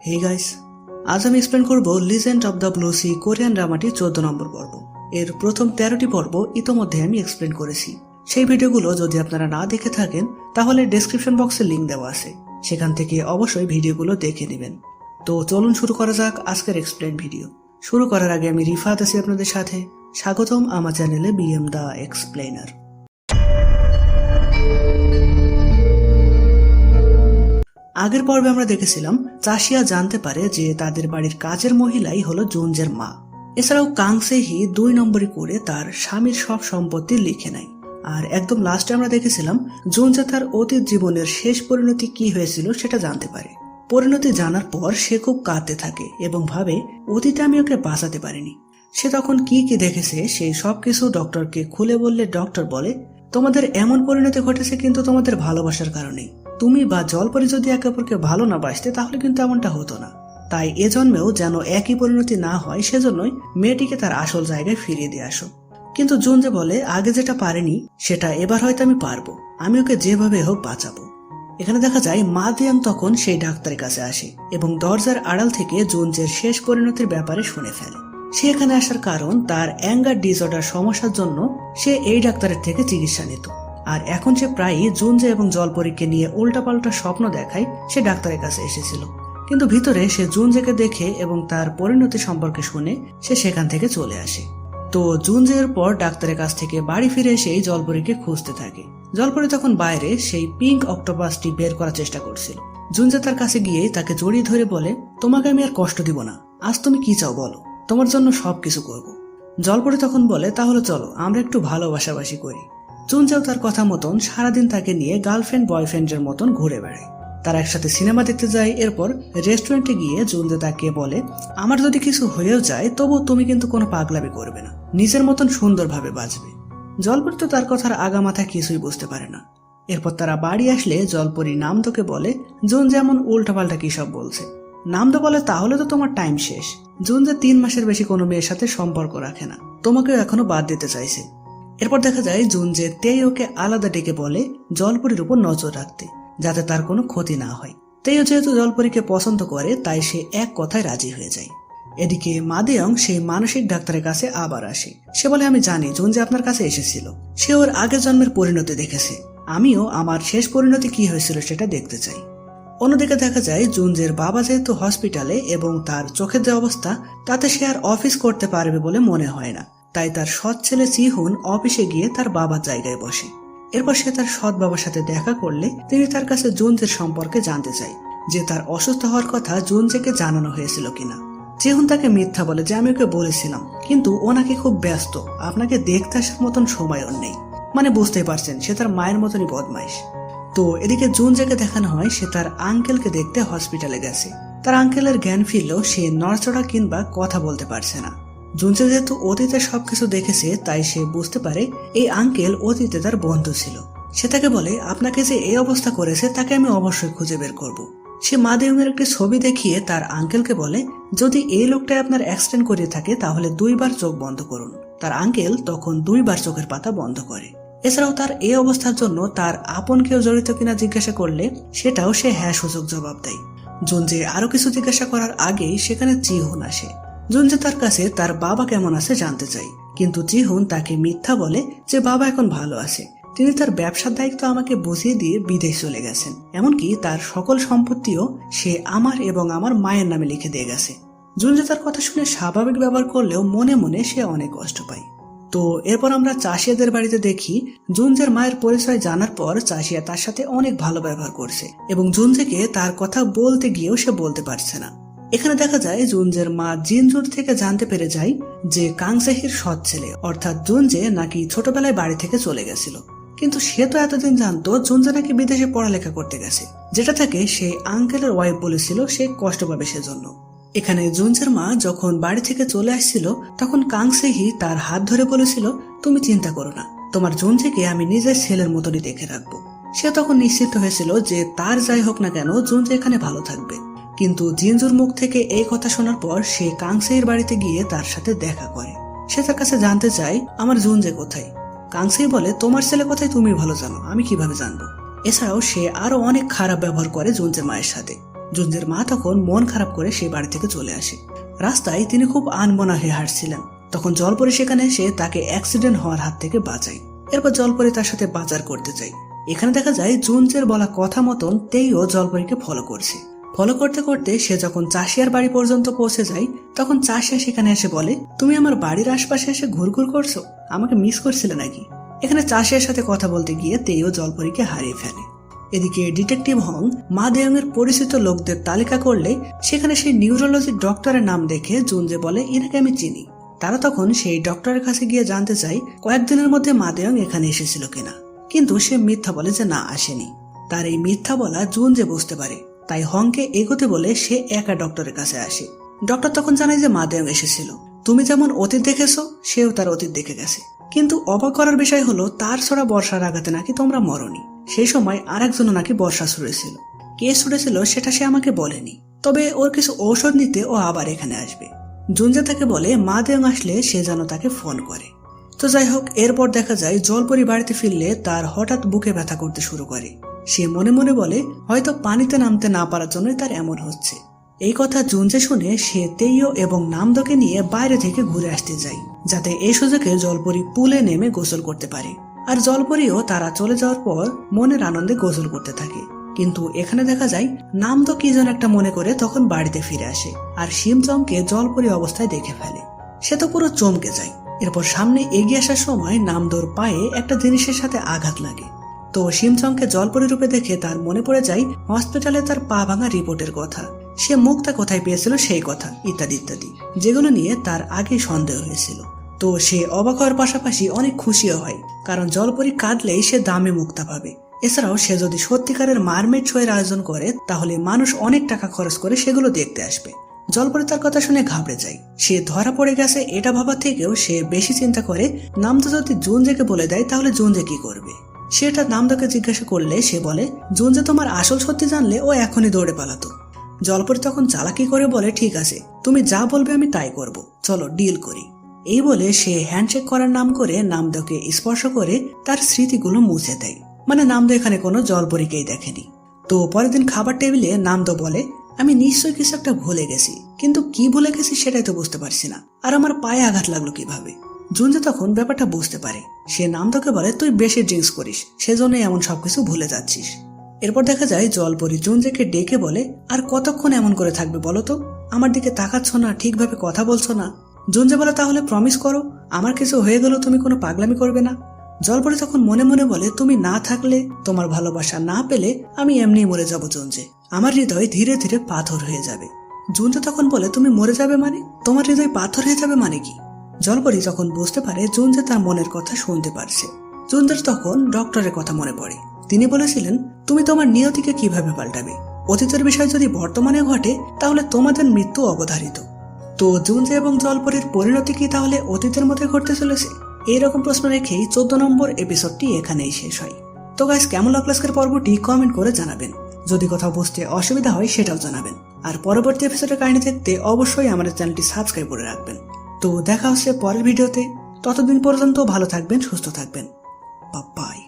Hey guys, আজ আমি explain করব legend of the blue sea Korean ড্রামাটি 14 নম্বর পর্ব। এর প্রথম 13টি পর্ব ইতোমধ্যে আমি এক্সপ্লেন করেছি। সেই ভিডিওগুলো যদি আপনারা না দেখে থাকেন তাহলে ডেসক্রিপশন বক্সে লিংক দেওয়া আছে, সেখান থেকে অবশ্যই ভিডিওগুলো দেখে নেবেন। তো চলুন শুরু করা যাক আজকের এক্সপ্লেন ভিডিও। শুরু করার আগে আমি রিফাত আছি আপনাদের সাথে। স্বাগতম আমার চ্যানেলে বিএম দা এক্সপ্লেনার। আগের পর্বে আমরা দেখেছিলাম চাষিয়া জানতে পারে যে তাদের বাড়ির কাজের মহিলাই হলো জুনজের মা। এছাড়াও কাংসেহি 2 নম্বরই করে তার স্বামীর সব সম্পত্তি লিখে নেয়। আর একদম লাস্টে আমরা দেখেছিলাম জুনজে তার অতীত জীবনের শেষ পরিণতি কি হয়েছিল সেটা জানতে পারে। পরিণতি জানার পর সে খুব কাঁদতে থাকে এবং ভাবে অতীতে আমি ওকে বাঁচাতে পারিনি। সে তখন কি কি দেখেছে সেই সবকিছু ডক্টরকে খুলে বললে ডক্টর বলে, তোমাদের এমন পরিণতি ঘটেছে কিন্তু তোমাদের ভালোবাসার কারণেই। তুমি বা জলপরি যদি একে অপরকে ভালো না বাসতে তাহলে কিন্তু এমনটা হতো না। তাই এ জন্মেও যেন একই পরিণতি না হয় সেজন্যই মেয়েটিকে তার আসল জায়গায় ফিরিয়ে দিয়ে আসো। কিন্তু জুনজে বলে, আগে যেটা পারেনি সেটা এবার হয়তো আমি পারবো, আমি ওকে যেভাবে হোক বাঁচাবো। এখানে দেখা যায় মা দিয়াং তখন সেই ডাক্তারের কাছে আসে এবং দরজার আড়াল থেকে জুনজের শেষ পরিণতির ব্যাপারে শুনে ফেলে। সে এখানে আসার কারণ তার অ্যাঙ্গার ডিসঅর্ডার সমস্যার জন্য সে এই ডাক্তারের থেকে চিকিৎসা নিত। আর এখন সে প্রায়ই জুনজে এবং জলপরীকে নিয়ে উল্টাপাল্টা স্বপ্ন দেখায় সে ডাক্তারের কাছে এসেছিল। কিন্তু ভিতরে সে জুনজেকে দেখে এবং তার পরিণতি সম্পর্কে শুনে সে সেখান থেকে চলে আসে। তো জুনজের পর ডাক্তারের কাছ থেকে বাড়ি ফিরে এসেই জলপরীকে খুঁজতে থাকে। জলপরী তখন বাইরে সেই পিঙ্ক অক্টোপাসটি বের করার চেষ্টা করছিল। জুনজে তার কাছে গিয়ে তাকে জড়িয়ে ধরে বলে, তোমাকে আমি আর কষ্ট দিব না, আজ তুমি কি চাও বলো, তোমার জন্য সবকিছু করব। জলপরী তখন বলে, তাহলে চলো আমরা একটু ভালোবাসাবাসি করি। জুনজেও তার কথা মতন সারাদিন তাকে নিয়ে গার্লফ্রেন্ড বয়ফ্রেন্ডের মতন ঘুরে বেড়ায়। তারা একসাথে সিনেমা দেখতে যায়। এরপর রেস্টুরেন্টে গিয়ে জুনজে তাকে বলে, আমার যদি কিছু হয়েও যায় তবু তুমি কিন্তু কোনো পাগলামি করবে না, নিজের মতন সুন্দরভাবে বাঁচবে। জলপরি তো তার কথার আগামাথা কিছুই বুঝতে পারে না। এরপর তারা বাড়ি আসলে জলপরি নামদোকে বলে, জুন যেমন উল্টাপাল্টা কি সব বলছে। নামদো বলে, তাহলে তো তোমার টাইম শেষ। জুনজে 3 মাসের বেশি কোনো মেয়ের সাথে সম্পর্ক রাখে না, তোমাকেও এখনো বাদ দিতে চাইছে। এরপর দেখা যায় জুনজে তেইওকে আলাদা ডেকে বলে জলপরির উপর নজর রাখতে, যাতে তার কোনো ক্ষতি না হয়। তেইও যেহেতু জলপরীকে পছন্দ করে তাই সে এক কথায় রাজি হয়ে যায়। এদিকে মাদেয়ং সেই মানসিক ডাক্তারের কাছে আবার আসে। সে বলে, আমি জানি জুনজে আপনার কাছে এসেছিল, সে ওর আগের জন্মের পরিণতি দেখেছে, আমিও আমার শেষ পরিণতি কি হয়েছিল সেটা দেখতে চাই। অন্যদিকে দেখা যায় জুনজের বাবা যেহেতু হসপিটালে এবং তার চোখের যে অবস্থা তাতে সে আর অফিস করতে পারবে বলে মনে হয় না, তাই তার সৎ ছেলে চিহুন অফিসে গিয়ে তার বাবার জায়গায় বসে। এরপর সে তার সৎ বাবার সাথে দেখা করলে তিনি তার কাছে জুনজের সম্পর্কে জানতে চায়, যে তার অসুস্থ হওয়ার কথা জুনজেকে জানানো হয়েছিল কিনা। চিহুন তাকে মিথ্যা বলে যে আমি ওকে বলেছিলাম, কিন্তু ও নাকি খুব ব্যস্ত, আপনাকে দেখতে আসার মতন সময় ওর নেই। মানে বুঝতেই পারছেন সে তার মায়ের মতনই বদমাইশ। তো এদিকে জুনজেকে দেখানো হয় সে তার আঙ্কেলকে দেখতে হসপিটালে গেছে। তার আঙ্কেলের জ্ঞান ফিরলেও সে নড়চড়া কিংবা কথা বলতে পারছে না। জুনজে যেহেতু অতীতে সবকিছু দেখেছে তাই সে বুঝতে পারে এই আঙ্কেল অতীতে তার বন্ধু ছিল। সে তাকে বলে, আপনাকে যে এই অবস্থা করেছে তাকে আমি অবশ্যই খুঁজে বের করব। সে মাদেয়ংয়ের একটি ছবি দেখিয়ে তার আঙ্কেলকে বলে, যদি এই লোকটা আপনার অ্যাক্সিডেন্ট করিয়ে থাকে তাহলে 2 বার চোখ বন্ধ করুন। তার আঙ্কেল তখন 2 বার চোখের পাতা বন্ধ করে। এছাড়াও তার এই অবস্থার জন্য তার আপন কেউ জড়িত কিনা জিজ্ঞাসা করলে সেটাও সে হ্যাঁ সূচক জবাব দেয়। জুনজে আরো কিছু জিজ্ঞাসা করার আগেই সেখানে চিহুন আসে। জুনজে তার কাছে তার বাবা কেমন আছে জানতে চাই, কিন্তু চিহুন তাকে মিথ্যা বলে যে বাবা এখন ভালো আছে, তিনি তার ব্যবসার দায়িত্ব আমাকে বুঝিয়ে দিয়ে বিদেশ চলে গেছেন, এমনকি তার সকল সম্পত্তিও সে আমার এবং আমার মায়ের নামে লিখে দিয়ে গেছে। জুনজে তার কথা শুনে স্বাভাবিক ব্যবহার করলেও মনে মনে সে অনেক কষ্ট পায়। তো এরপর আমরা চাষিয়াদের বাড়িতে দেখি জুনজের মায়ের পরিচয় জানার পর চাষিয়া তার সাথে অনেক ভালো ব্যবহার করছে এবং জুনজেকে তার কথা বলতে গিয়েও সে বলতে পারছে না। এখানে দেখা যায় জুনজের মা জিনজুর থেকে জানতে পেরে যায় যে কাংসেহির সৎ ছেলে অর্থাৎ জুনজে নাকি ছোটবেলায় বাড়ি থেকে চলে গেছিল, কিন্তু সে তো এতদিন জানতো জুনজে নাকি বিদেশে পড়ালেখা করতে গেছে, যেটা থেকে সেই আঙ্কেলের ওয়াইফ বলেছিল সে কষ্ট পাবে সেজন্য। এখানে জুনজের মা যখন বাড়ি থেকে চলে আসছিল তখন কাংসেহি তার হাত ধরে বলেছিল, তুমি চিন্তা করো না, তোমার জুনজেকে আমি নিজের ছেলের মতনই দেখে রাখবো। সে তখন নিশ্চিত হয়েছিল যে তার যাই হোক না কেন জুনজে এখানে ভালো থাকবে। কিন্তু জিনজুর মুখ থেকে এই কথা শোনার পর সে কাংসেহির বাড়িতে গিয়ে তার সাথে দেখা করে। সে তার কাছে জানতে চায় আমার জুনজে কোথায়। কাংসেহি বলে, তোমার ছেলে কোথায় তুমি ভালো জানো, আমি কিভাবে জানবো। এছাড়াও সে আরো অনেক খারাপ ব্যবহার করে জুনজের মায়ের সাথে। জুনজের মা তখন মন খারাপ করে সেই বাড়ি থেকে চলে আসে। রাস্তায় তিনি খুব আনমনা হয়ে হাঁটছিলেন, তখন জলপরি সেখানে এসে তাকে অ্যাক্সিডেন্ট হওয়ার হাত থেকে বাঁচায়। এরপর জলপরি তার সাথে বাজার করতে যায়। এখানে দেখা যায় জুনজের বলা কথা মতন তেইও জলপরিকে ফলো করছে। ফলো করতে করতে সে যখন চাষিয়ার বাড়ি পর্যন্ত পৌঁছে যায়, তখন চাষিয়া সেখানে এসে বলে, তুমি আমার বাড়ির আশপাশে এসে ঘুরঘুর করছো, আমাকে মিস করছিলে নাকি? এখানে চাষিয়ার সাথে কথা বলতে গিয়ে তেইও জলপরিকে হারিয়ে ফেলে। এদিকে ডিটেকটিভ হং মা দেয়ং এর পরিচিত লোকদের তালিকা করলে সেখানে সেই নিউরোলজি ডক্টরের নাম দেখে জুনজে বলে, এনাকে আমি চিনি। তারা তখন সেই ডক্টরের কাছে গিয়ে জানতে চায় কয়েকদিনের মধ্যে মা দেয়ং এখানে এসেছিল কিনা, কিন্তু সে মিথ্যা বলে যে না, আসেনি। তার এই মিথ্যা বলা জুনজে বুঝতে পারে, তাই হংকে এগোতে বলে সে একা ডক্টরের কাছে আসে। ডক্টর তখন জানায় যে মা দেয়ং এসেছিল, তুমি যেমন অতীত দেখেছো সেও তার অতীত দেখে গেছে, কিন্তু অবাক করার বিষয় হলো তার ছড়া বর্ষার আঘাতে নাকি তোমরা মরনি। সেই সময় আরেকজনও নাকি বর্ষা ছুড়েছিল, কে ছুড়েছিল সেটা সে আমাকে বলেনি, তবে ওর কিছু ঔষধ নিতে ও আবার এখানে আসবে। জুনজে তাকে বলে মা দেয়ং আসলে সে যেন তাকে ফোন করে। তো যাই হোক, এরপর দেখা যায় জলপরি বাড়িতে ফিরলে তার হঠাৎ বুকে ব্যথা করতে শুরু করে। সে মনে মনে বলে হয়তো পানিতে নামতে না পারার জন্যই তার এমন হচ্ছে। এই কথা জুনজে শুনে সে তেইও এবং নামদোকে নিয়ে বাইরে থেকে ঘুরে আসতে যায়, যাতে এই সুযোগে জলপরি পুলে নেমে গোসল করতে পারে। আর জলপরিও তারা চলে যাওয়ার পর মনের আনন্দে গোসল করতে থাকে। কিন্তু এখানে দেখা যায় নামদো কি যেন একটা মনে করে তখন বাড়িতে ফিরে আসে, আর শিমচংকে জলপরি অবস্থায় দেখে ফেলে। সে তো পুরো চমকে যায়। এরপর সামনে এগিয়ে আসার সময় নামদোর পায়ে একটা জিনিসের সাথে আঘাত লাগে। তো শিমচংকে জলপরি রূপে দেখে তার মনে পড়ে যায় হসপিটালে তার পা ভাঙা রিপোর্টের কথা, সে মুখটা কোথায় পেয়েছিল সেই কথা, ইত্যাদি ইত্যাদি, যেগুলো নিয়ে তার আগে সন্দেহ হয়েছিল। তো সে অবাক হওয়ার পাশাপাশি অনেক খুশিও হয়, কারণ জলপরি কাঁদলেই সে দামে মুক্তা পাবে। এছাড়াও সে যদি সত্যিকারের মারমেড শোয়ের আয়োজন করে তাহলে মানুষ অনেক টাকা খরচ করে সেগুলো দেখতে আসবে। জলপরি তার কথা শুনে ঘাবড়ে যায়। সে ধরা পড়ে গেছে এটা ভাবা থেকেও সে বেশি চিন্তা করে নামদো যদি জুনজেকে বলে দেয় তাহলে জুনজে কি করবে। সেটা নামদোকে জিজ্ঞাসা করলে সে বলে, জুনজে তোমার আসল সত্যি জানলে ও এখনই দৌড়ে পালাতো। জলপরি তখন চালাকি করে বলে, ঠিক আছে, তুমি যা বলবে আমি তাই করব, চলো ডিল করি। এই বলে সে হ্যান্ডশেক করার নাম করে নামদোকে স্পর্শ করে তার স্মৃতিগুলো মুছে দেয়। মানে নামদো এখানে কোনো জলপরিকেই দেখেনি। তো পরের দিন খাবার টেবিলে নামদো বলে, আমি নিশ্চয়ই কিছু একটা ভুলে গেছি, কিন্তু কি ভুলে গেছি সেটাই তো বুঝতে পারছি না, আর আমার পায়ে আঘাত লাগলো কিভাবে। জুনজে তখন ব্যাপারটা বুঝতে পারে। সে নামদোকে বলে, তুই বেশি ড্রিঙ্কস করিস, সেজন্যই এমন সবকিছু ভুলে যাচ্ছিস। এরপর দেখা যায় জলপরি জুনজেকে ডেকে বলে, আর কতক্ষণ এমন করে থাকবে বলো তো, আমার দিকে তাকাচ্ছ না, ঠিকভাবে কথা বলছো না। জুনজে বলে, তাহলে প্রমিস করো আমার কিছু হয়ে গেল তুমি কোনো পাগলামি করবে না। জলপরি তখন মনে মনে বলে, তুমি না থাকলে, তোমার ভালোবাসা না পেলে আমি এমনি মরে যাবো জুনজে, আমার হৃদয় ধীরে ধীরে পাথর হয়ে যাবে। জুনজে তখন বলে, তুমি মরে যাবে মানে, তোমার হৃদয় পাথর হয়ে যাবে মানে কি? জলপরি তখন বুঝতে পারে জুনজে তার মনের কথা শুনতে পারছে। জুনজের তখন ডক্টরের কথা মনে পড়ে। তিনি বলেছিলেন, তুমি তোমার নিয়তিকে কিভাবে পাল্টাবে, অতীতের বিষয় যদি বর্তমানে ঘটে তাহলে তোমাদের মৃত্যু অবধারিত। তো জুনজে এবং জলপরির পরিণতি কি তাহলে অতীতের মধ্যে ঘটতে চলেছে? এইরকম প্রশ্ন রেখেই 14 নম্বর এপিসোডটি এখানেই শেষ হয়। তো গাইস, কেমন লাগলো আজকের পর্বটি কমেন্ট করে জানাবেন। যদি কোথাও বুঝতে অসুবিধা হয় সেটাও জানাবেন। আর পরবর্তী এপিসোডের কাহিনী দেখতে অবশ্যই আমাদের চ্যানেলটি সাবস্ক্রাইব করে রাখবেন। তো দেখা হচ্ছে পরের ভিডিওতে, ততদিন পর্যন্ত ভালো থাকবেন, সুস্থ থাকবেন, বাই।